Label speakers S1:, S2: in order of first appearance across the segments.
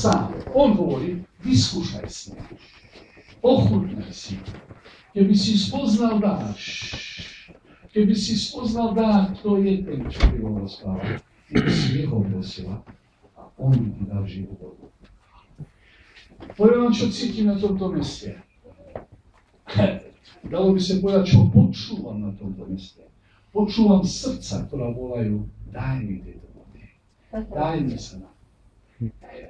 S1: sám. On hovorí, vyskúšaj si. Ochutnaj si. Keby si spoznal dar, kto je ten, čo ty ho rozpráva, ty by si jeho prosila a on by ti dal živú vodu. Poviem vám, čo cítim na tomto meste. Dalo by sa povedať, čo počúvam na tomto meste. Počúvam srdca, ktorá volajú, daj mi tieto vody. Daj mi sa na.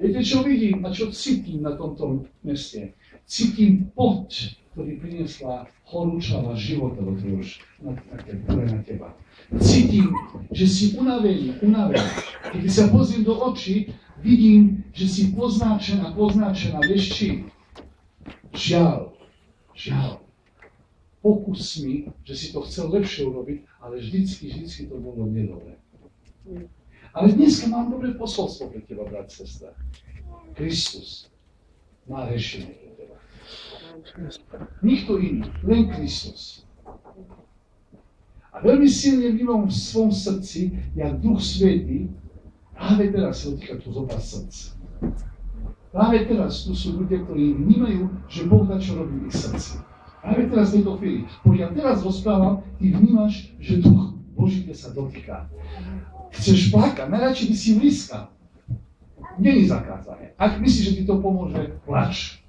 S1: Viete, čo vidím a čo cítim na tomto meste? Cítim pot, ktorý priniesla horúčava života do na teba. Cítim, že si unavený. Keď sa pozriem do očí, vidím, že si poznáčená. Vieš či? Žiaľ. Pokusmi, že si to chcel lepšie urobiť, ale vždycky to bolo nedobré. Ale dneska mám dobré posolstvo pre teba, brat, sestra. Kristus má riešenie pre teba. Nikto iný, len Kristus. A veľmi silne vnímam v svojom srdci, jak Duch Svätý, práve teraz sa dotýka tu zopár srdc. Práve teraz tu sú ľudia, ktorí vnímajú, že Boh dá čo robí v ich srdci. Práve teraz v tejto chvíli. Poď ja teraz rozprávam, ty vnímaš, že Duch Boží sa dotýka. Chceš plakať, najradšej by si blízka. Není zakázané. Ak myslíš, že ti to pomôže, plač.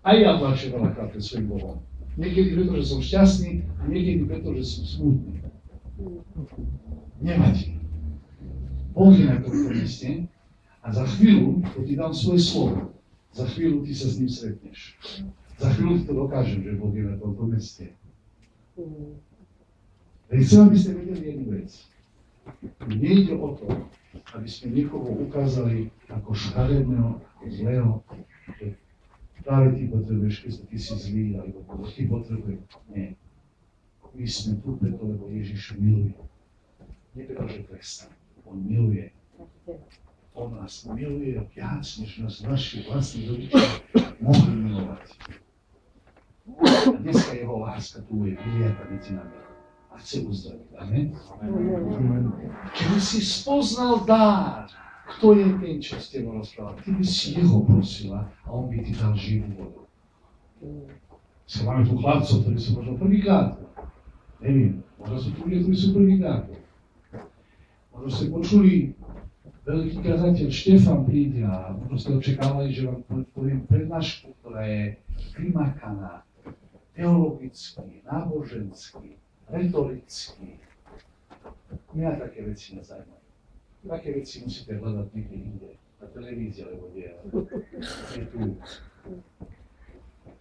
S1: Aj ja plačem veľakrát pred svojím Bohom. Niekedy preto, že som šťastný a niekedy preto, že som smutný. Nevadí. Boh je na tomto mieste a za chvíľu ti dám svoje slovo. Za chvíľu ty sa s ním stretneš. Za chvíľu ti to dokážem, že Boh je na tomto mieste. Chcem, aby ste vedeli jednu vec. Nejde o to, aby sme niekoho ukázali ako škaredného, ako zlého, že práve ty potrebuješ, keď ty si zlý, alebo ty potrebuješ. Nie. My sme tu preto, lebo Ježiš miluje. Nie preto, že trestá. On miluje. On nás miluje viac, než nás naši vlastní rodičia mohli milovať. A dneska jeho láska tu je vyliata medzi nami. A chce uzdraviť. Amen? Keby si spoznal dar, kto je ten, čo s tebou rozprával, ty by si jeho prosila a on by ti dal živú vodu. Máme tu chlapcov, ktorí sú možno prvýkrát. Neviem, možno sú tu ľudia, ktorí sú prvýkrát. Možno ste počuli, veľký kazateľ Štefan príde a možno ste očakávali, že vám poviem prednášku, ktorá je primakaná, teologicky, nábožensky, retoricky. Mňa také veci nezaujímajú. Také veci musíte hľadať niekde inde. Na televízii, alebo kde je tu.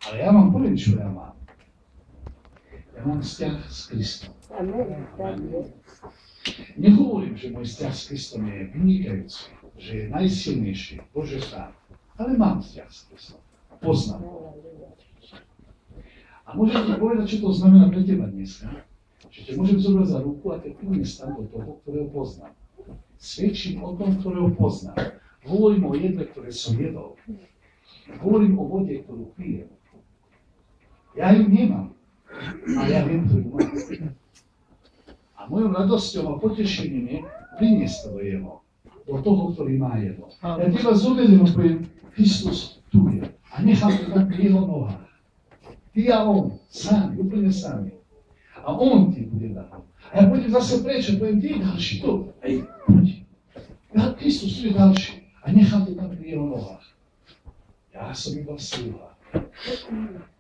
S1: Ale ja vám poviem, čo ja mám. Ja mám vzťah s Kristom. Nehovorím, že môj vzťah s Kristom je vynikajúci, že je najsilnejší, Bože sám. Ale mám vzťah s Kristom. Poznám ho. A môžem ti povedať, čo to znamená pre teba dneska. Že te môžem zobrať za ruku a te priniesť tam do toho, ktorého poznám. Svedčím o tom, ktorého poznám. Hovorím o jedle, ktoré som jedol. Hovorím o vode, ktorú pijem. Ja ju nemám, ale ja viem, ktorú mám. A mojou radosťou a potešením je priniesť to do jeho. Do toho, ktorý má jedlo. Ja teba zovedem a poviem, Kristus tu je. A nechám to tam pri jeho nohách. Ty a on, sami, úplne sami. A on ti bude dať. A ja pôjdem zase preč a poviem, ty je ďalší, tu. Ej, poď. Ja, Kristus, tu je ďalší. A nechám to tam pri jeho nohách. Ja som iba sluha.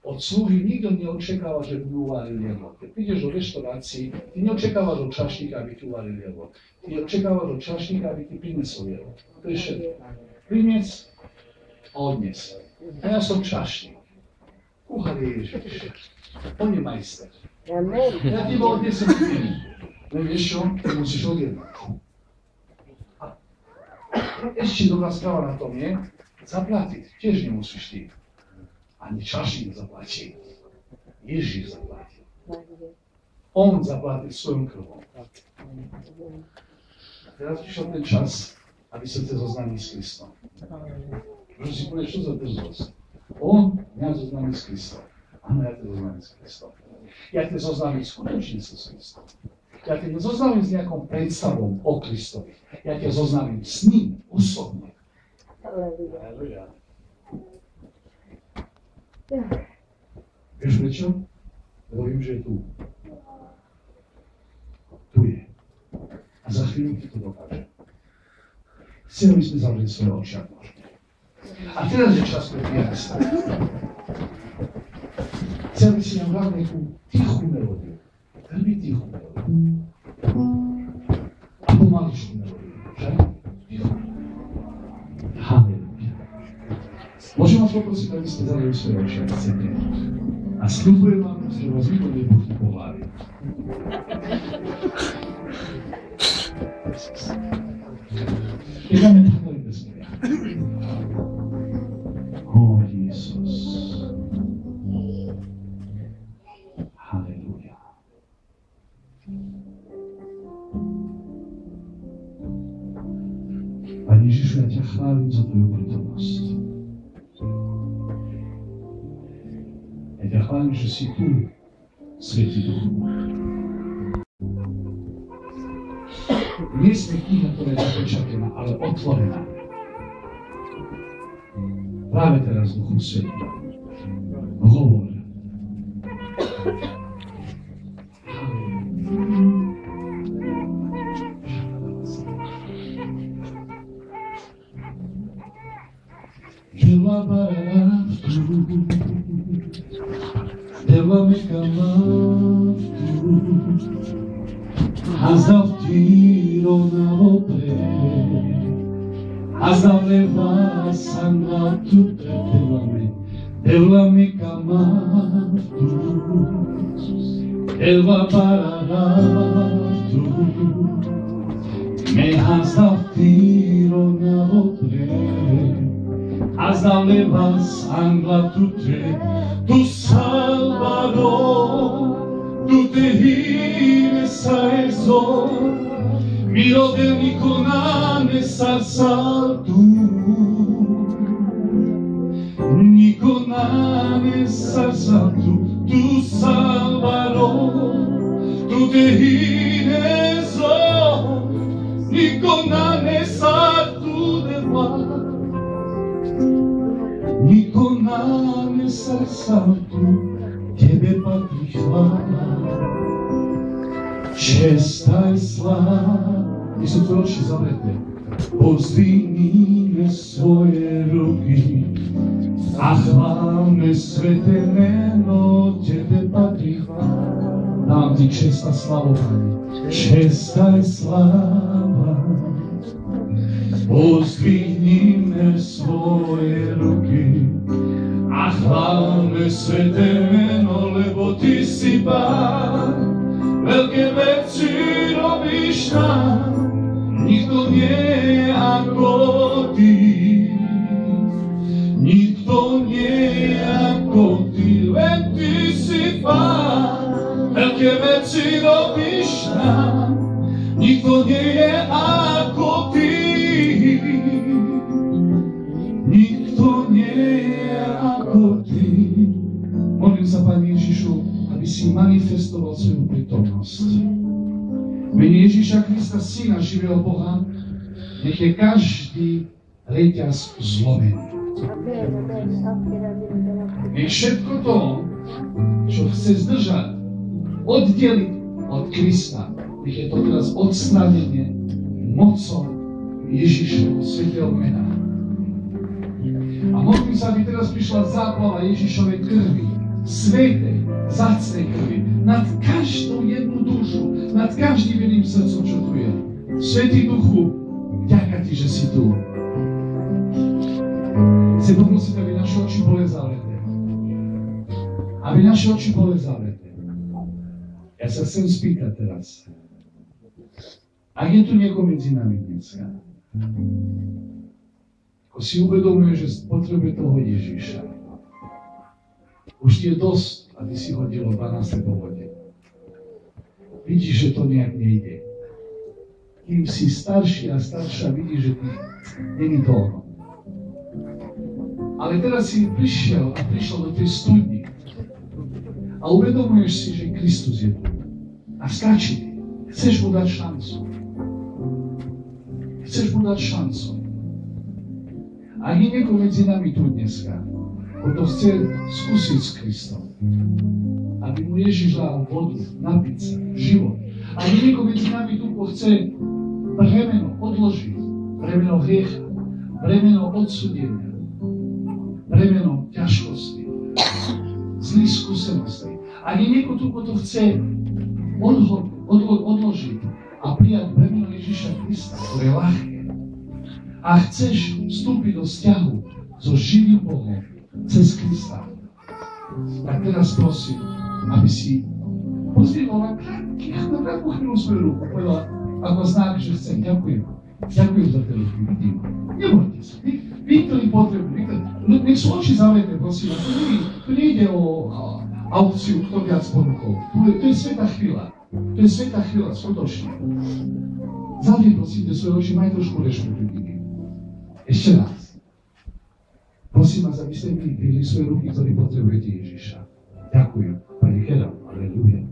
S1: Od sluhy nikto neočakáva, že by uvaril jedlo. Keď prídeš do reštaurácii, ty neočakávaš od čašníka, aby ti uvaril jedlo. Ty očakávaš od čašníka, aby ti prinesol jedlo. To je všetko. Prinies a odnes. A ja som čašník. Kuchár je Ježiš. On je majster. Ja ti bol odnesem jedno. Len vieš čo? Ty musíš odjednať. A ešte dobrá správa na tom je, zaplatiť. Tiež nemusíš ty. Ani čašník zaplatí. Ježiš zaplatí. On zaplatí svojom krvom. A teraz prišiel ten čas, aby sa te zoznámil s Kristom. Môžeš si povedať, čo za drzosť? On mňa zoznámil s Kristom. Áno, ja te zoznámil s Kristom. Ja te zoznámil skutočne s Kristom. Ja te nezoznámim s nejakou predstavou o Kristovi. Ja te zoznámim s ním osobne. Halleluja. Vieš prečo? Lebo viem, že je tu. Tu je. A za chvíľu ti to dokáže. Chcem, aby sme zavreli svoje oči, ak môžeme. A teraz je čas pre pianista. Chcem, aby si nám dal nejakú tichú melódiu. Veľmi tichú melódiu. A pomaličnú melódiu. Že? Tichú. Halleluja. Môžem vás poprosiť, aby ste zavreli svoje oči, ak chcete. A sľubujem vám, že vás nikto nebuchne po hlavi. Keď tak mali bez mňa. Ó, Jezus. Halleluja. Pane Ježišu, ja ťa chválim za tvoju prítomnosť. Ja ťa chválim, že si tu, Svätý Duch. Nie sme kniha, ktorá je zapečatená, ale otvorená. Práve teraz, Duchu Svätý. Hovor. Me has dado tiro na botre, has dado levas angla tu tre, tu Salvador, tu te hines a eso, miro de mi conanes al salto, ni conanes al salto, tu Salvador, tu te hines a ni conanes al tu de ni conanes al salto, tebe patrí chvála, česta i sláva. My sú tvoje oči zavreté. Pozdvihnime svoje ruky a chválme sveté meno, tebe patrí chvála. Dám ti čest a slávu, Pane. Česta i sláva. Pozdvihnime svoje ruky a chválme sveté meno, lebo ty si Pán. Veľké veci robíš nám, nikto nie je ako ty. Nikto nie je ako ty, len ty si Pán. Veľké veci robíš nám, nikto nie je ako ty. Nikto nie je ako ty. Modlím sa, Pane Ježišu, aby si manifestoval svoju prítomnosť. Mene Ježiša Krista, Syna živého Boha, nech je každý reťaz zlomený. Nech všetko to, čo chce zdržať, oddeliť od Krista, nech je to teraz odstránenie mocou Ježišovho svätého mena. A modlím sa, aby teraz prišla záplava Ježišovej krvi, svätej, vzácnej krvi, nad každú jednu dušu, nad každým jedným srdcom, čo tu je. Svätý Duchu, ďakujem ti, že si tu. Chcem poprosiť, aby naše oči boli zavreté. Aby naše oči boli zavreté. Ja sa chcem spýtať teraz. Ak je tu niekoho medzi nami dneska, ako si uvedomuje, že potrebuje toho Ježiša, už ti je dosť, aby si hodilo 12 do vode. Vidíš, že to nejak nejde. Kým si starší a staršia, vidíš, že ty není to ono. Ale teraz si prišiel do tej studni a uvedomuješ si, že Kristus je tu. A stačí. Chceš mu dať šancu. Chceš mu dať šancu. A Ak je niekto medzi nami tu dneska, kto chce skúsiť s Kristom, aby mu Ježiš dal vodu, napiť sa, život. Ak je niekto medzi nami tu, kto chce bremeno odložiť, bremeno hriecha, bremeno odsúdenia, bremeno ťažkosti, zlých skúseností. Ak je niekto tu, kto chce odložiť a prijať bremeno Ježiša Krista, ktoré je ľahké, a chceš vstúpiť do vzťahu so živým Bohom cez Krista, tak teraz prosím, aby si pozdvihol na krátku chvíľu svoju ruku, povedal ako znak, že chcem, ďakujem. Ďakujem za tie ruky, vidím. Nebojte sa. Vy, ktorí potrebujú, nech sú oči zavreté, prosím. Tu nejde o aukciu, kto viac ponúkol. To je svätá chvíľa. To je svätá chvíľa, skutočne. Zavri, prosím, svoje oči, maj trošku rešpektu. Ešte raz. Prosím vás, aby ste mi dvihli svoje ruky, ktorí potrebujete Ježiša. Ďakujem. Pani Hera, aleluja.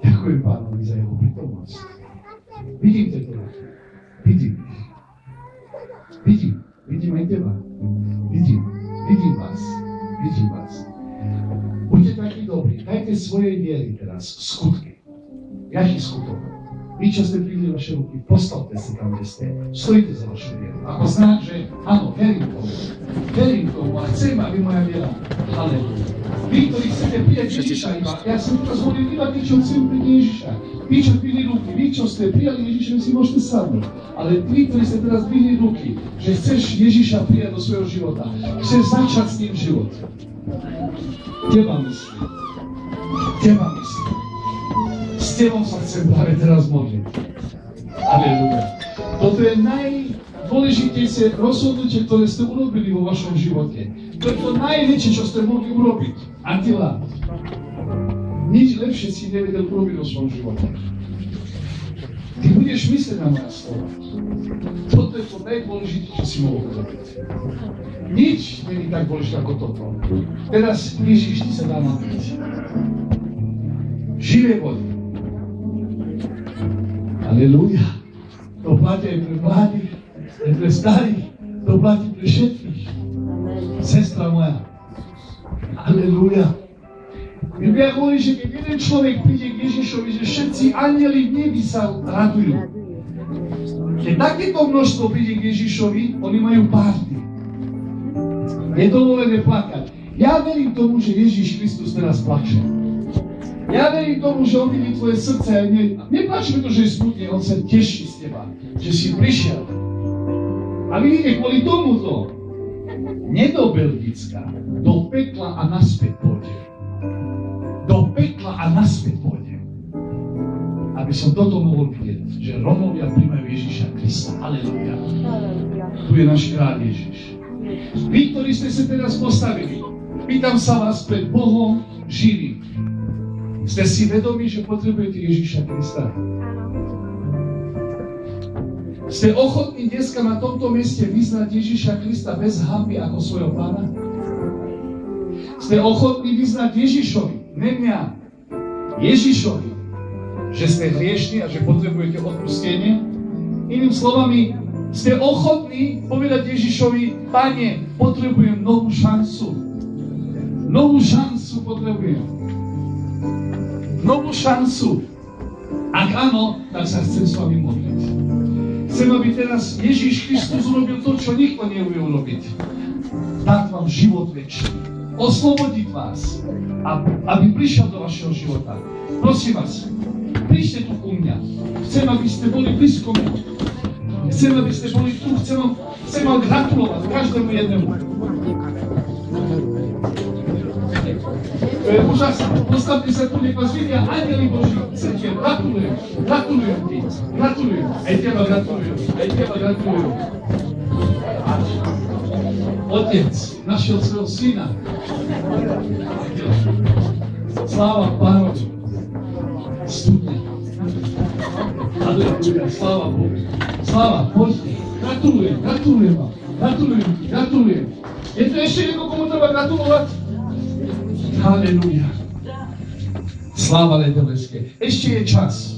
S1: Ďakujem Pánovi za jeho prítomnosť. Vidím tieto ruky. Vidím aj teba. Vidím vás. Buďte takí dobrí. Dajte svojej viery teraz skutky. Jaký skutok? Vy, čo ste prihli vaše ruky, postavte sa tam, kde ste. Stojte za vašu vieru. Ako znak, že áno, verím tomu a chcem, aby moja viera. Halleluja. Vy, ktorí chcete prijať Ježiša iba, ja som teraz hovoril iba tí, čo chcem prijať Ježiša. Vy, čo dvihli ruky, vy, čo ste prijali Ježiša, vy si môžete sadnúť. Ale vy, ktorí ste teraz dvihli ruky, že chceš Ježiša prijať do svojho života, chceš začať s ním život. Teba myslím. S tebou sa chcem práve teraz modliť. Aleluja. Toto je najdôležitejšie rozhodnutie, ktoré ste urobili vo vašom živote. To je to najväčšie, čo ste mohli urobiť. Attila, nič lepšie si nevedel urobiť vo svojom živote. Ty budeš myslieť na moja slova. Toto je to najdôležitejšie, čo si mohol urobiť. Nič nie je tak dôležité ako toto. Teraz Ježiš ti sa dá napiť. Živé vody. Aleluja. To platí aj pre mladých, aj pre starých. To platí pre všetkých. Sestra moja. Aleluja. Biblia hovorí, že keď jeden človek príde k Ježišovi, že všetci anjeli v nebi sa radujú. Keď takéto množstvo príde k Ježišovi, oni majú párty. Je dovolené plakať. Ja verím tomu, že Ježiš Kristus teraz plače. Ja verím tomu, že on vidí tvoje srdce a nepláče mi to, že je smutný, on sa teší z teba, že si prišiel. A vidíte, kvôli tomuto, nie do Belgicka, do pekla a naspäť pôjdem. Do pekla a naspäť pôjdem. Aby som toto mohol vidieť, že Rómovia príjmajú Ježiša Krista. Aleluja. Tu je náš kráľ Ježiš. Vy, ktorí ste sa teraz postavili, pýtam sa vás pred Bohom živým. Ste si vedomí, že potrebujete Ježiša Krista? Ste ochotní dneska na tomto mieste vyznať Ježiša Krista bez hanby ako svojho Pána? Ste ochotní vyznať Ježišovi, ne mňa, Ježišovi, že ste hriešni a že potrebujete odpustenie? Inými slovami, ste ochotní povedať Ježišovi, Pane, potrebujem novú šancu. Novú šancu potrebujem. Novú šancu. Ak áno, tak sa chcem s vami modliť. Chcem, aby teraz Ježiš Kristus urobil to, čo nikto nevie urobiť. Dať vám život večný. Oslobodiť vás. Aby prišiel do vašeho života. Prosím vás, príďte tu ku mňa. Chcem, aby ste boli blízko mňa. Chcem, aby ste boli tu. Chcem vám gratulovať každému jednému. To je úžasné. Postavte sa tu, nech vás vidia anjeli Boží. Chcete, gratulujem ti. Gratulujem. Aj teba gratulujem. Otec našiel svojho syna. Sláva Pánovi. Studne. Aleluja, sláva Bohu. Sláva, poďte. Gratulujem vám. Gratulujem. Je to ešte jedno, komu treba gratulovať? Halleluja. Sláva Ledoveské. Ešte je čas.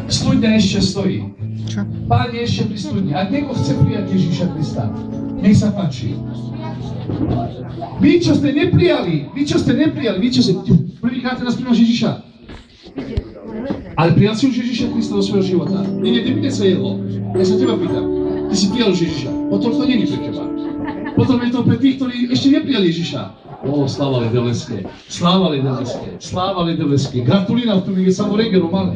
S1: Studňa ešte stojí. Pán je ešte pri studni. Ak niekto chce prijať Ježiša Krista, nech sa páči. Vy, čo ste neprijali, prvýkrát teraz prijímaš Ježiša. Ale prijal si už Ježiša Krista do svojho života. Nie, nepýtaj sa jeho. Ja sa teba pýtam. Ty si prijal už Ježiša. Potom to nie je pre teba. Potom je to pre tých, ktorí ešte neprijali Ježiša. Sláva Ledoleské. Sláva Ledoleské. Sláva Ledoleské. Gratulína v tom, je samozrejme malé.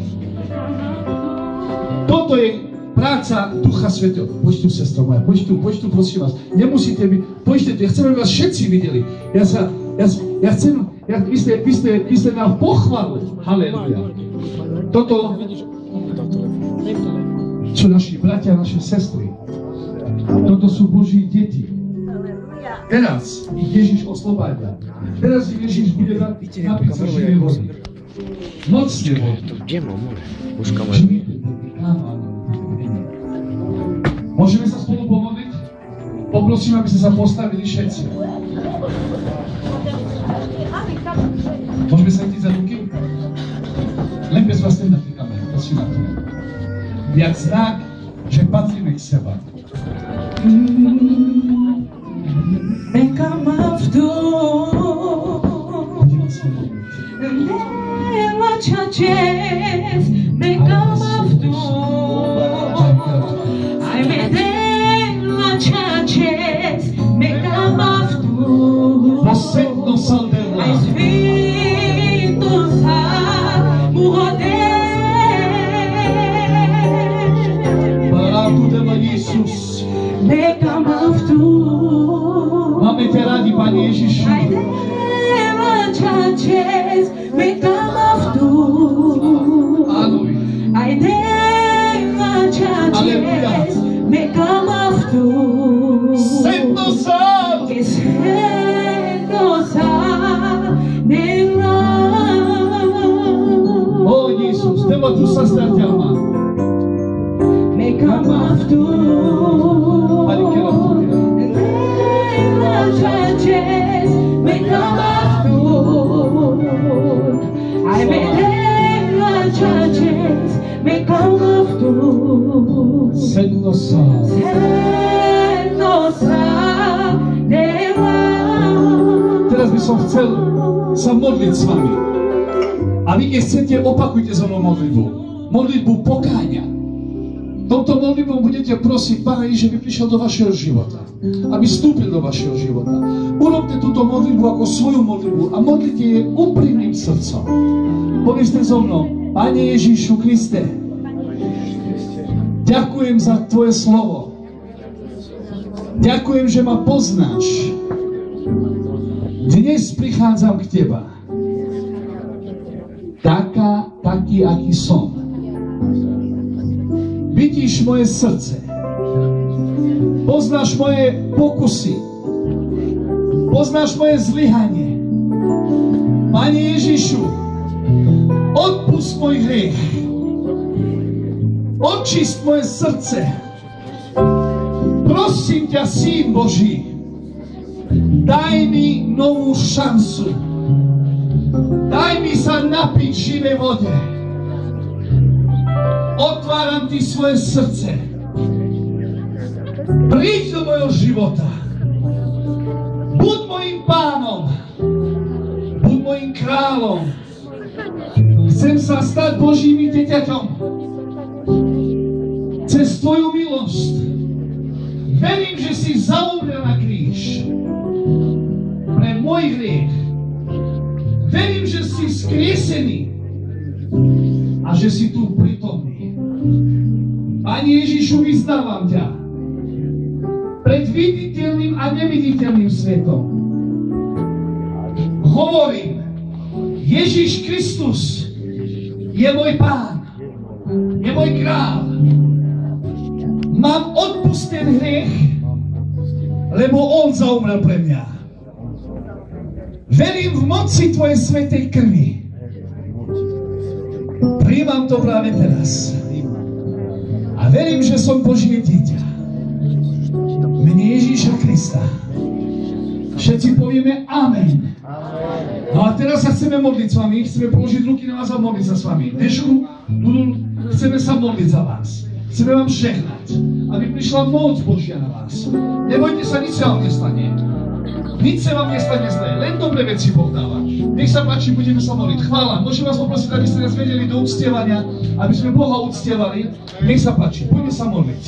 S1: Toto je práca Ducha Svätého. Poď tu, sestra moja, poď tu, prosím vás. Nemusíte byť, poďte tu, ja chcem, aby vás všetci videli. Ja chcem, vy ste na pochvalu. Halleluja. Toto, čo naši bratia, naše sestry, toto sú Boží deti. Teraz ich Ježiš oslobáda. Teraz ich Ježiš bude napiť sa živej vody. Mocne vody. Môžeme sa spolu pomodliť? Poprosím, aby ste sa postavili všetci. Môžeme sa chytiť za ruky? Len bez vás nenatýkame, prosím na to. Jak znak, že patríme k seba.
S2: Neka ma vdôr, nema čačes, neka ma vdôr, aj me nema čačes, neka ma vdôr, aj svito sa mu rodé.
S1: Isus,
S2: neka ma vdôr.
S1: Máme ťa rádi, Pane Ježišu.
S2: Aj nema čačes, neka ma vdôr. Aj nema čačes, neka ma vdôr.
S1: Svetlo sa!
S2: Ke svetlo sa nema.
S1: O Jezus, teba tu sa straťama.
S2: Neka ma vdôr.
S1: Pani Kela,
S2: nema čačes, neka ma vdôr. Aj me nema čačes, neka ma vdôr.
S1: Svetlo sa.
S2: Svetlo sa nema.
S1: Teraz by som chcel sa modliť s vami. A vy, keď chcete, opakujte so mnou modlitbu. Modlitbu pokáňa. Touto modlitbou budete prosiť Pána Ježiša, aby prišiel do vašeho života. Aby vstúpil do vašeho života. Urobte túto modlitbu ako svoju modlitbu a modlite je úprimným srdcom. Povedzte so mnou: Pane Ježišu Kriste, ďakujem za Tvoje slovo. Ďakujem, že ma poznáš. Dnes prichádzam k Teba. Taký, aký som. Vidíš moje srdce. Poznáš moje pokusy. Poznáš moje zlyhanie. Pane Ježišu, odpusť môj hriech. Očist moje srdce. Prosím ťa, Syn Boží, daj mi novú šancu. Daj mi sa napiť živej vode. Otváram Ti svoje srdce. Príď do mojho života. Buď mojim pánom. Buď mojim kráľom. Chcem sa stať Božím dieťaťom. Cez Tvoju milosť. Verím, že si zaumrel na kríž. Pre môj hriech. Verím, že si skriesený. A že si tu prítomný. Pane Ježišu, vyznávam ťa pred viditeľným a neviditeľným svetom. Hovorím, Ježiš Kristus je môj Pán, je môj kráľ. Mám odpustený hriech, lebo On zaumrel pre mňa. Verím v moci Tvojej svätej krvi. Prijímam to práve teraz. A verím, že som Božie dieťa. V mene Ježíša Krista. Všetci povieme Amen. No a teraz sa chceme modliť s vami. Chceme položiť ruky na vás a modliť sa s vami. Dešku, chcem chceme sa modliť za vás. Chceme vám žehnať, aby prišla moc Božia na vás. Nebojte sa, nič sa vám nestane. Nič sa vám nestane zlé, len dobré veci Boh dáva. Nech sa páči, budeme sa modliť. Chvála, môžem vás poprosiť, aby ste nás vedeli do uctievania, aby sme Boha uctievali. Nech sa páči, poďme sa modliť.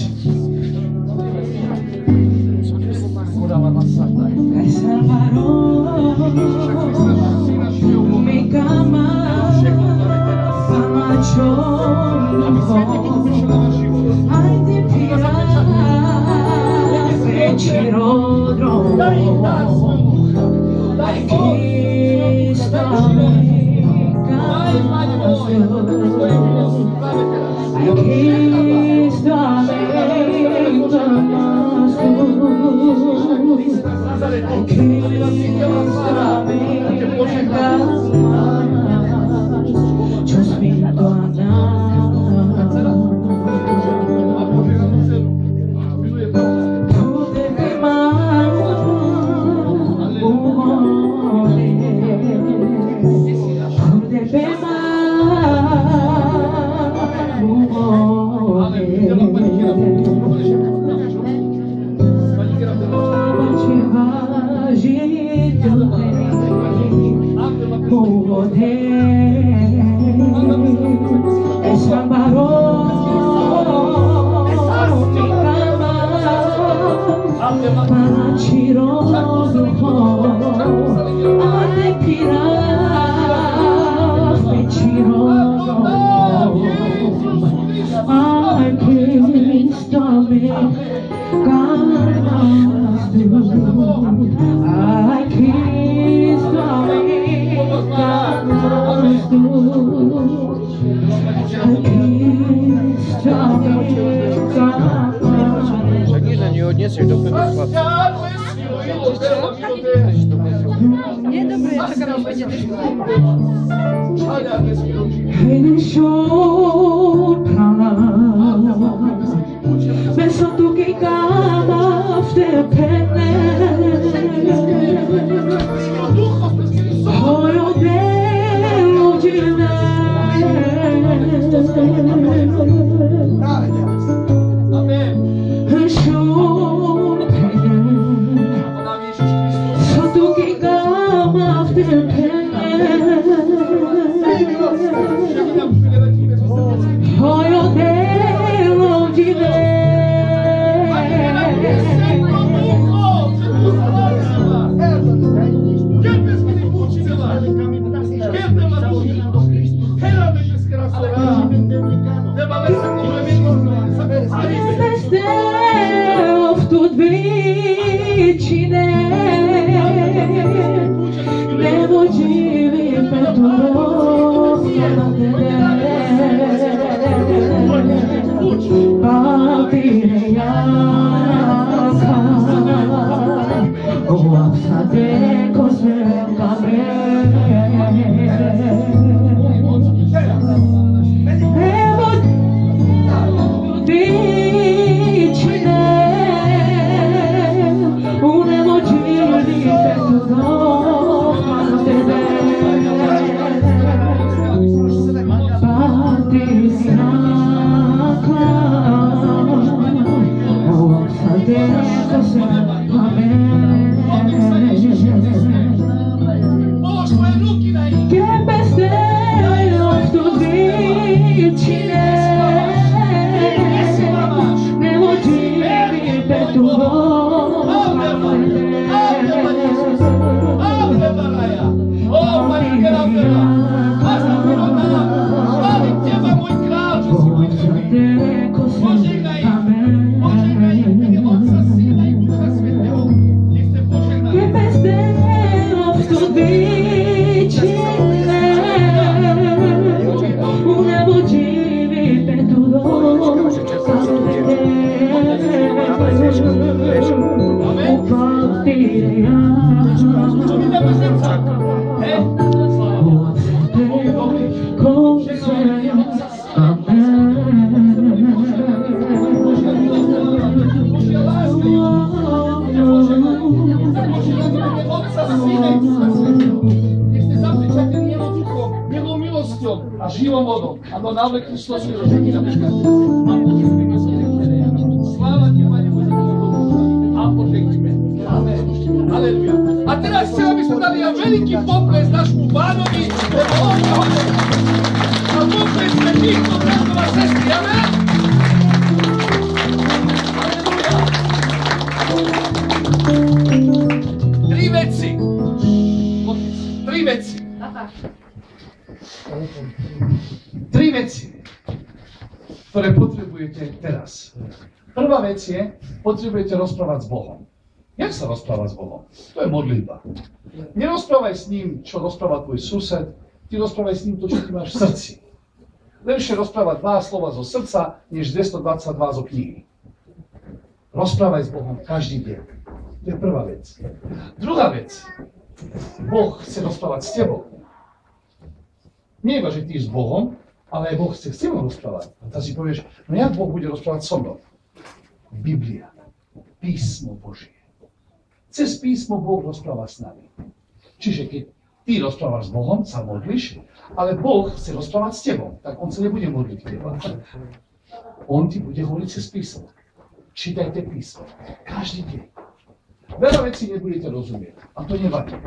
S1: provodom a do návle Kristovskej rožení napríklad. Sláva ti, Pane Bože, a požehnime. Amen. Aleluja. A teraz chcem, aby sme dali veľký pokles nášmu Pánovi, lebo on je hodný. A poklesme týchto bratov a sestry. Amen. Aleluja. Tri veci, ktoré potrebujete teraz. Prvá vec je, potrebujete rozprávať s Bohom. Jak sa rozprávať s Bohom? To je modlitba. Nerozprávaj s ním, čo rozpráva tvoj sused, ty rozprávaj s ním to, čo ty máš v srdci. Lepšie rozprávať 2 slova zo srdca, než 222 zo knihy. Rozprávaj s Bohom každý deň. To je prvá vec. Druhá vec. Boh chce rozprávať s tebou. Nie iba, že ty s Bohom, ale aj Boh chce s tebou rozprávať. A ty si povieš, no jak Boh bude rozprávať so mnou? Biblia. Písmo Božie. Cez písmo Boh rozpráva s nami. Čiže keď ty rozprávaš s Bohom, sa modlíš, ale Boh chce rozprávať s tebou, tak on sa nebude modliť teba. On ti bude hovoriť cez písmo. Čítajte písmo. Každý deň. Veľa vecí nebudete rozumieť. A to nevadí.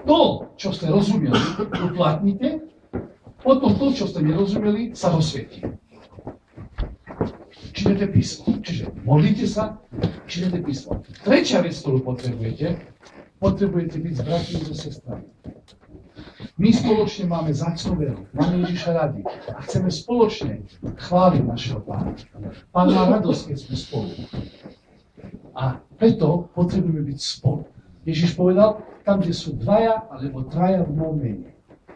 S1: To, čo ste rozumeli, uplatnite, potom to, čo ste nerozumeli, sa rozsvietí. Čítajte písmo. Čiže modlite sa, čítajte písmo. Tretia vec, ktorú potrebujete byť s bratmi a sestrami. My spoločne máme vzácnu veru, máme Ježiša radi a chceme spoločne chváliť našeho Pána. Pán má radosť, keď sme spolu. A preto potrebujeme byť spolu. Ježiš povedal, tam, kde sú 2 alebo 3 v mojom mene,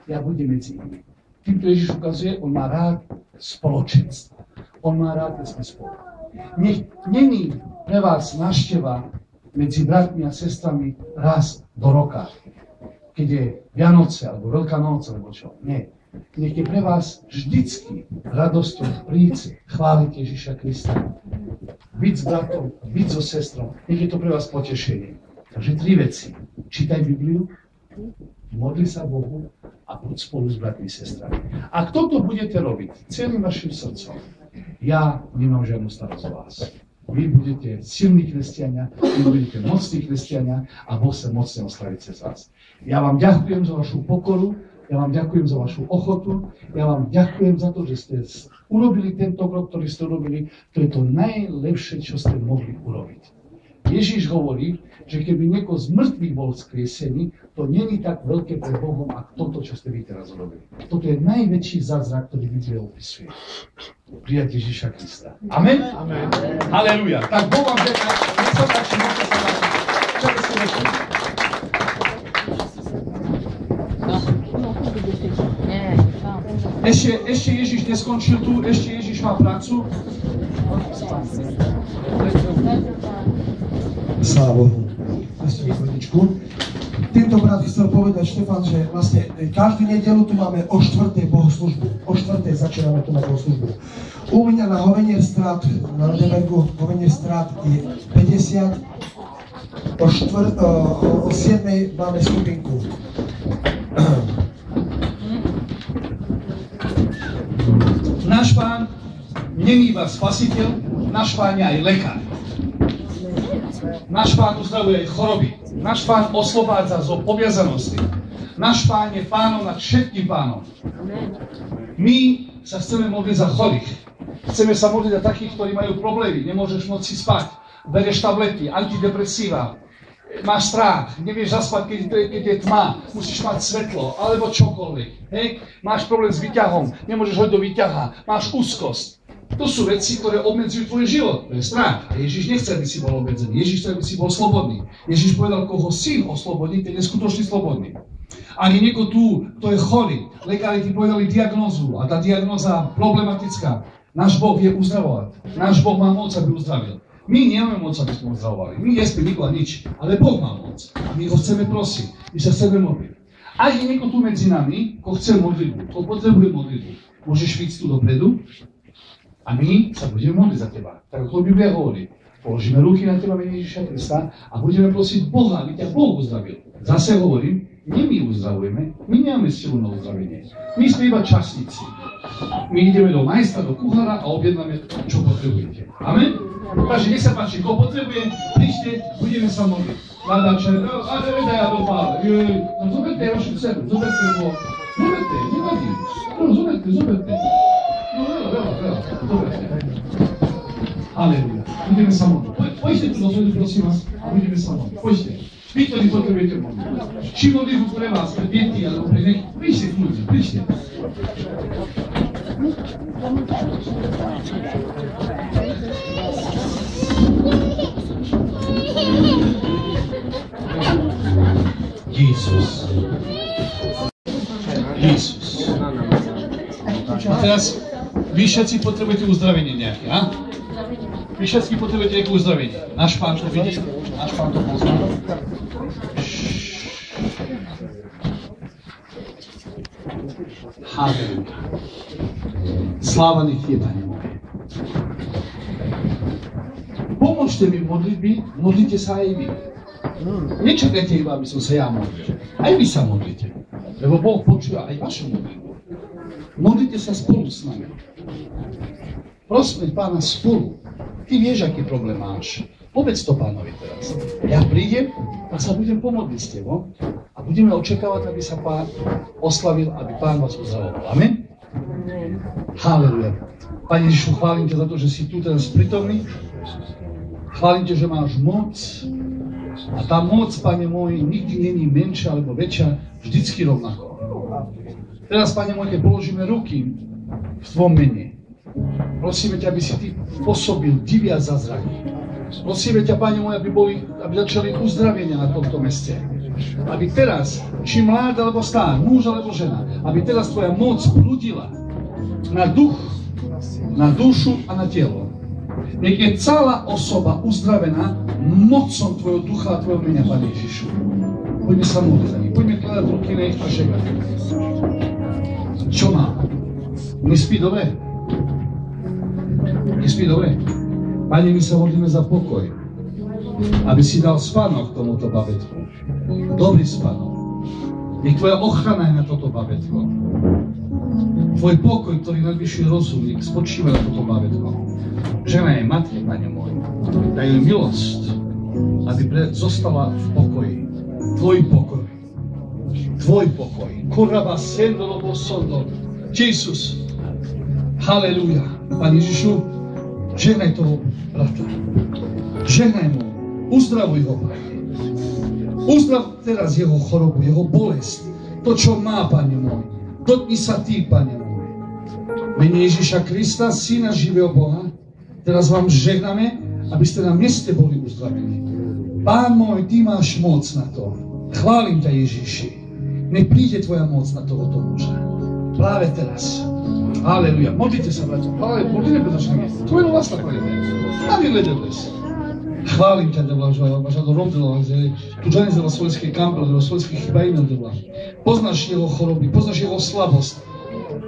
S1: ja budem medzi nimi. Týmto Ježiš ukazuje, on má rád spoločenstvo. On má rád, keď sme spolu. Nech není pre vás návšteva medzi bratmi a sestrami raz do roka, keď je Vianoce, alebo Veľká noc, alebo čo. Nie. Nech je pre vás vždycky radosťou prísť chváliť Ježiša Krista. Byť s bratom, byť so sestrou. Nech je to pre vás potešenie. Takže 3 veci. Čítaj Bibliu, modli sa Bohu a buď spolu s bratmi a sestrami. Ak toto budete robiť celým vašim srdcom, ja nemám žiadnu starosť o vás. Vy budete silní kresťania, vy budete mocní kresťania a Boh sa mocne oslaví cez vás. Ja vám ďakujem za vašu pokoru, ja vám ďakujem za vašu ochotu, ja vám ďakujem za to, že ste urobili tento krok, ktorý ste urobili. To je to najlepšie, čo ste mohli urobiť. Ježiš hovorí, že keby niekoho z mŕtvych bol skriesený, to není tak veľké pre Bohom, ako toto, čo ste vy teraz urobili. Toto je najväčší zázrak, ktorý Biblia opisuje. Prijať Ježiša Krista. Amen? Amen. Halelujá. Tak Boh vám ďaká. Nech sa páči, môžete sa páči. Čakaj si večer. Ešte Ježiš neskončil tu, ešte Ježiš má prácu.
S3: Sláva Bohu. Tento brat chcel povedať, Štefan, že vlastne každú nedeľu tu máme o 4. bohoslužbu. O 4. začíname tu na bohoslužbu. U mňa na Hovenierstrát, na Rodebergu, Hovenierstrát je 50. O 7. máme skupinku.
S1: Náš Pán není iba spasiteľ, náš Pán je aj lekár. Náš Pán uzdravuje aj choroby. Náš Pán oslobádza zo poviazanosti. Náš Pán je Pánom nad všetkým pánom. My sa chceme modliť za chorých. Chceme sa modliť za takých, ktorí majú problémy. Nemôžeš v noci spať. Bereš tablety, antidepresíva. Máš strach, nevieš zaspať, keď je tma. Musíš mať svetlo, alebo čokoľvek. Hej? Máš problém s výťahom. Nemôžeš hodiť do výťaha. Máš úzkosť. To sú veci, ktoré obmedzujú tvoj život. To je strach. A Ježiš nechce, aby si bol obmedzený. Ježiš chce, aby si bol slobodný. Ježiš povedal, koho syn oslobodní, ten je skutočne slobodný. Ak je niekto tu, kto je chorý, lekári ti povedali diagnózu a tá diagnóza problematická. Náš Boh vie uzdravovať. Náš Boh má moc, aby uzdravil. My nemáme moc, aby sme uzdravovali. My nespíme nikto a nič. Ale Boh má moc. A my ho chceme prosiť. My sa chceme modliť. Ak je niekto tu medzi nami, kto chce modlitbu, kto potrebuje modlitbu, môžeš ísť tu dopredu. A my sa budeme modliť za teba. Tak ako Biblia hovorí, Položíme ruky na teba mene Ježiša Krista a budeme prosiť Boha, aby ťa Boh uzdravil. Zase hovorím, nie my uzdravujeme, my nemáme silu na uzdravenie. My sme iba časníci. My ideme do majstra, do kuchára a objednáme, čo potrebujete. Amen? Takže nech sa páči, kto potrebuje, príďte, budeme sa modliť. Vládače, ale vedaj ja do pále. No zoberte vašu dceru, zoberte ho. Zoberte, nevadí. No zoberte. No veľa, zoberte. Halleluja. Budeme sa modliť. Poďte tu dozadu, prosím vás, a budeme sa modliť. Poďte. Vy, ktorí potrebujete modliť. Či modlitbu pre vás, pre deti, alebo pre nech, príďte kľudne, príďte. Jezus. A teraz vy všetci potrebujete uzdravenie nejaké, a? Vy všetci potrebujete nejaké uzdravenie. Náš Pán to vidí, náš Pán to pozná. Halleluja. Sláva nech je, Pane môj. Pomôžte mi v modlitbe, modlite sa aj vy. Nečakajte iba, aby som sa ja modlil. Aj vy sa modlite. Lebo Boh počúva aj vašu modlitbu. Modlite sa spolu s nami. Prosme Pána spolu. Ty vieš, aký problém máš. Povedz to Pánovi teraz. Ja prídem a sa budem pomodliť s tebou a budeme očakávať, aby sa Pán oslavil, aby Pán vás uzdravoval. Amen? Halleluja. Pane Ježišu, chválim ťa za to, že si tu teraz prítomný. Chválim ťa, že máš moc. A tá moc, Pane môj, nikdy není menšia alebo väčšia, vždycky rovnako. Teraz, Pane môj, keď položíme ruky v Tvojom mene, prosíme ťa, aby si Ty pôsobil divia zázraky. Prosíme ťa, Pane môj, aby začali uzdravenia na tomto meste. Aby teraz, či mlád alebo stár, muž alebo žena, aby teraz Tvoja moc prúdila na duch, na dušu a na telo. Nech je celá osoba uzdravená mocom Tvojho ducha a Tvojho menia, Pane Ježišu. Poďme sa modliť za nich. Poďme kladať ruky na ich a žehnať. Čo má? Nespí dobre? Nespí dobre? Pane, my sa modlíme za pokoj. Aby si dal spánok tomuto babetku. Dobrý spánok. Nech Tvoja ochrana je na toto babetko. Tvoj pokoj, ktorý nadvyšuje rozum, nech spočíva na toto babetko. Žena je matke, Pane môj. Daj jej milosť, aby zostala v pokoji. Tvoj pokoj. Tvoj pokoj. Kurava sendolo bosondo. Jesus. Halleluja. Pane Ježišu, žehnaj toho brata. Žehnaj mu. Uzdravuj ho, Pane. Uzdrav teraz jeho chorobu, jeho bolesť. To, čo má, Pane môj. Dotkni sa Ty, Pane môj. Mene Ježiša Krista, Syna živého Boha, teraz vám žehname, aby ste na mieste boli uzdravení. Pán môj, Ty máš moc na to. Chválim ťa, Ježiši. Nech príde Tvoja moc na tohoto muža. Práve teraz. Aleluja. Modlite sa, bratia. Modlite, bratia. Tvoje vlastná projeve. Ani ledeles. Chválim ťa, Devla, že máš na to rovdela, že tu žene zdala svojské kampel, svojské chyba iné, Devla. Poznáš jeho choroby, poznáš jeho slabosť.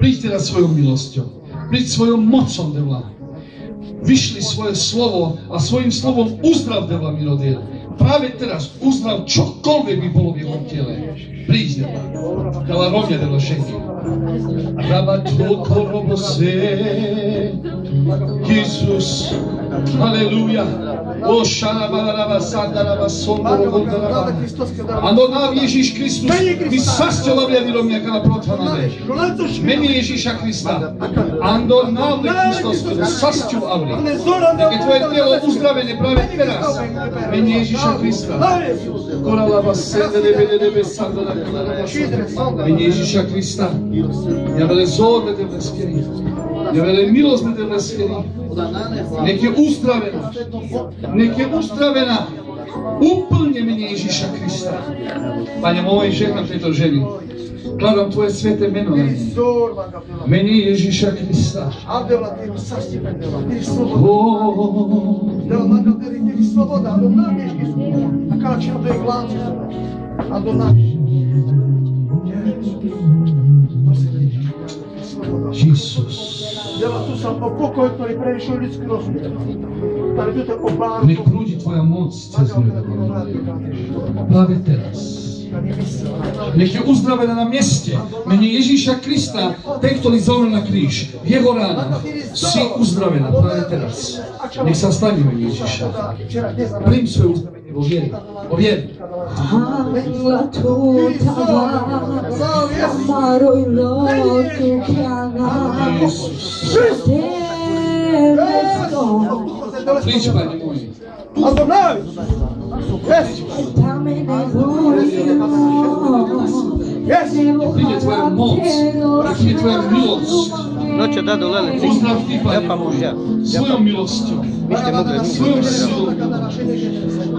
S1: Príď teraz svojou milosťou. Príď svojou mocou, Devla. Vyšli svoje slovo a svojím slovom uzdrav, Devla, Mirodiel. Práve teraz uzdrav čokoľvek by bolo v jeho tele. Príď, Devla. Dala rovne, Devla, všetky. Raba tvojho robo se. Jesus. Halleluja. O šarabaraba sandaraba sondoro gondaraba. Ando nám Ježíš Kristus, my sasťolavia vyromňaka na prothaname. Mene Ježíša Krista. Ando nám Kristus, sasťu avli. Nech je tvoje telo uzdravené práve teraz. Mene Ježíša Krista. Koralaba sendelebe sandara gondaraba. Mene Ježíša Krista. Ja vele zorbe te vleskeri. Ja vele milosť te vleskeri. Nech je uzdravená. Nech je uzdravená. Úplne mene Ježíša Krista. Pane môj, žehnám tejto ženy. Kladám Tvoje sväté meno na nej. Mene Ježíša Krista.
S3: Jesus.
S4: Dela tu sam po pokoj, ktorý prevyšil ľudský rozum. Tady tu te obáru.
S3: Nech prúdi tvoja moc cez mňa. Práve teraz. Nech je uzdravená na mieste. Mene Ježíša Krista, ten, ktorý zomrel na kríž, v jeho ránach, si uzdravená práve teraz. Nech sa stane mene Ježíša. Príjm svoje uzdravenie vo vieri. Vo vieri. Príď, Pane môj. Príde tvoja moc, príde tvoja milosť.
S5: No čo dá dole, len
S3: Uzdrav ty, Pane môj, svojou milosťou, svojou silou.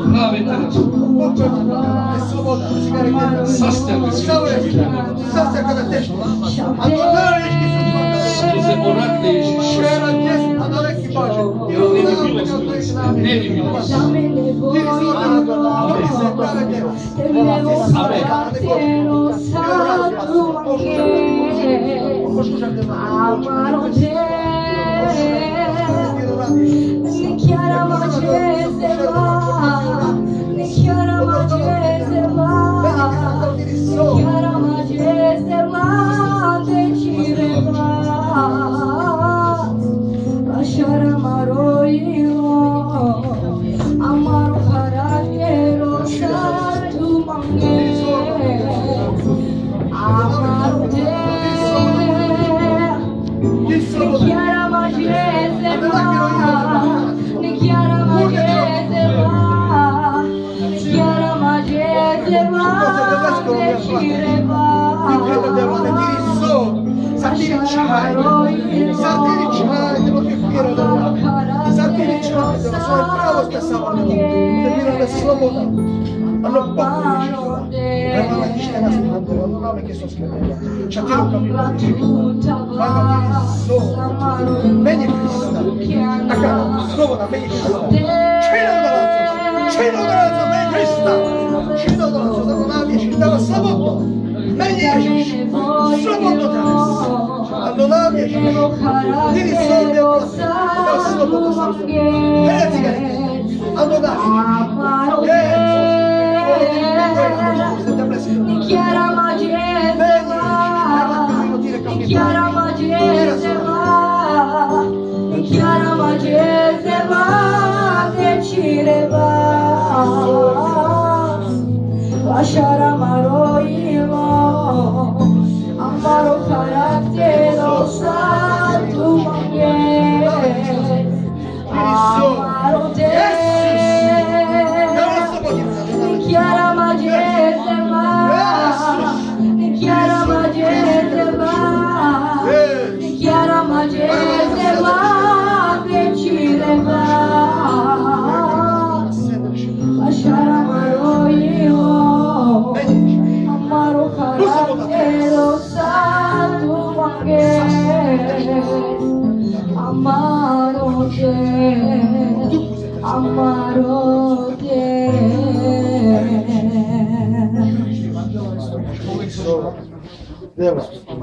S3: Práve teraz. Zasťahuj skrze oradne Ježíša. Nemi milosť.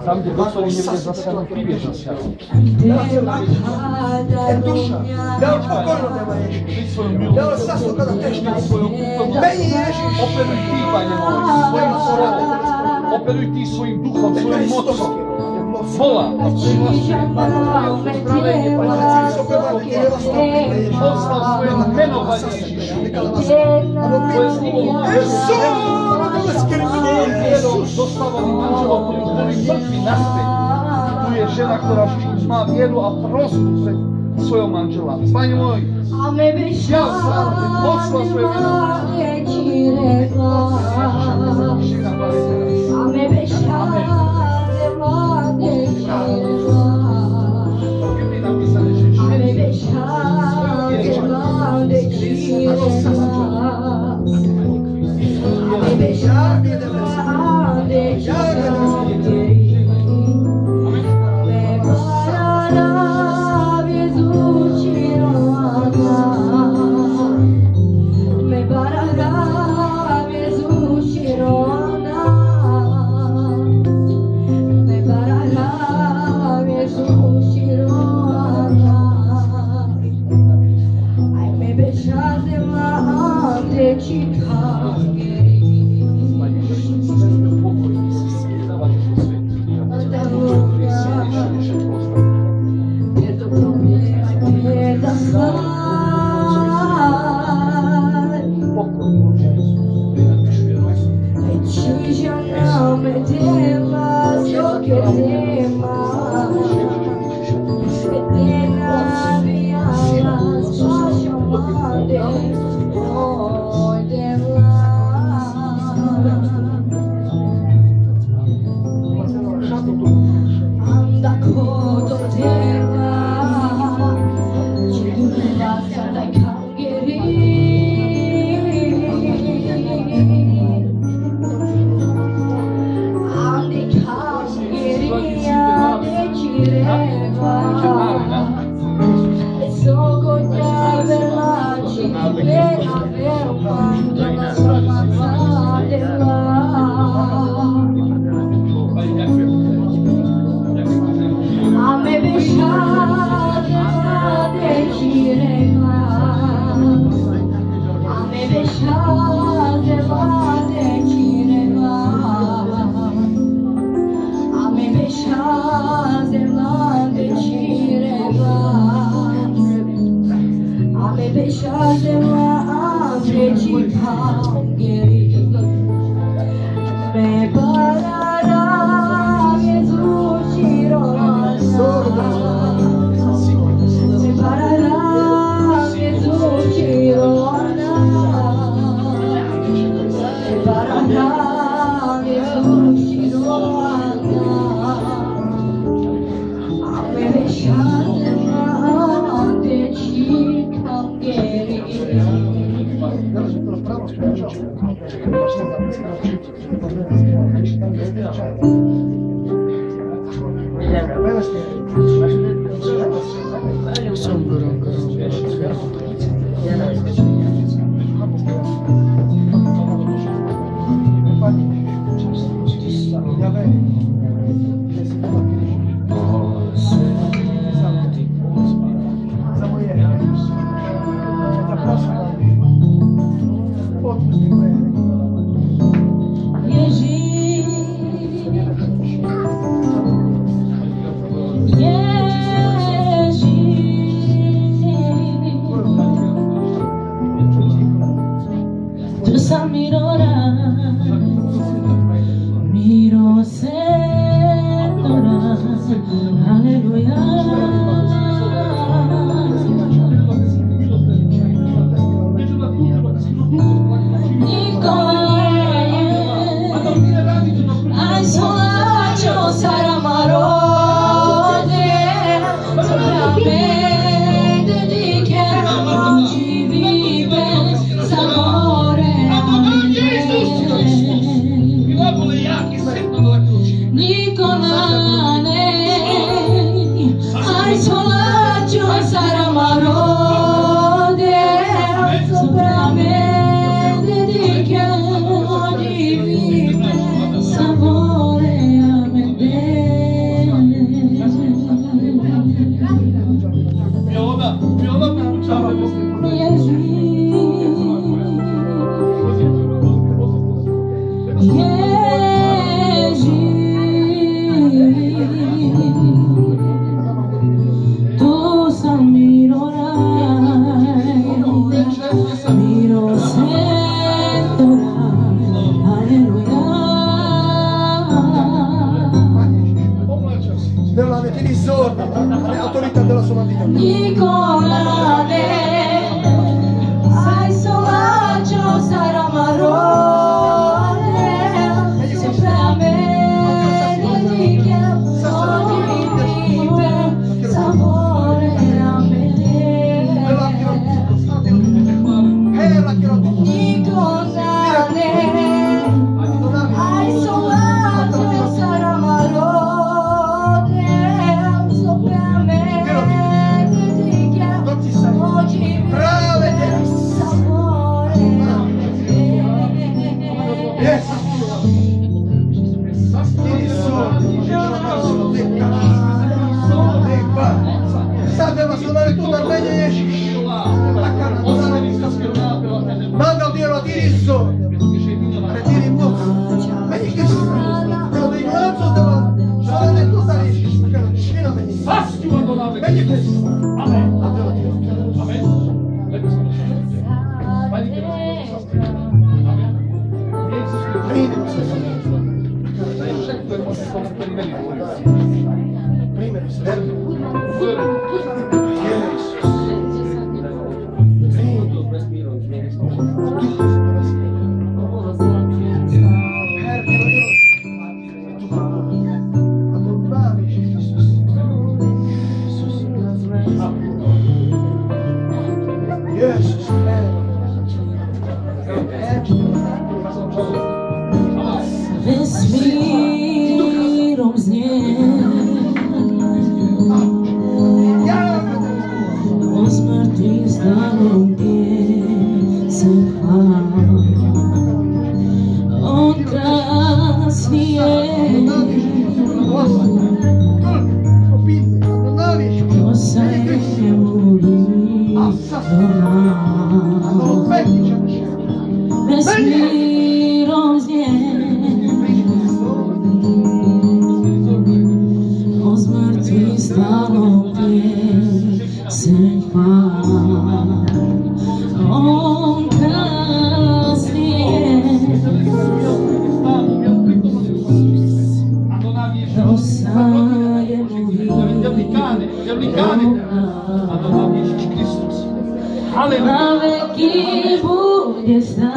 S3: Tam, kde doslovne nebude zasiahnuť, prídeš zasiahnuť.
S4: Dal pokojno nema Ježiš. Dal sasto kada teško. Meni Ježiš.
S5: Operuj ty, Pane môj, svojim slovom. Operuj ty svojim duchom, svojim mocom. Volá a prihlasujem, Pane moje uzdravenie, Pane moje. Poslal svoje meno, Pane Ježišu. Tvoje slovo dostávaný manželov, ktorí už boli mŕtvi naspäť. Tu je žena, ktorá už má vieru a prosbu pred svojho manžela. Pane môj, ja sa poslal svoje meno.
S4: Manda il Dio solo, retiri moc. Meni Kristus. Io do ignoranza da solo nel tuo salire. Scena meni. Meni Kristus.
S5: Amen.
S4: Adoro Dio.
S5: Amen.
S2: Vesmírom znie o zmrtvých zdanom pieseň chvál. On krásny je, kto sa jemu líbil nám. Vesmírom znie o zmrtvých zdanom pieseň chvál. On krásny je, kto sa jemu líbil nám. Na veky bude stáť.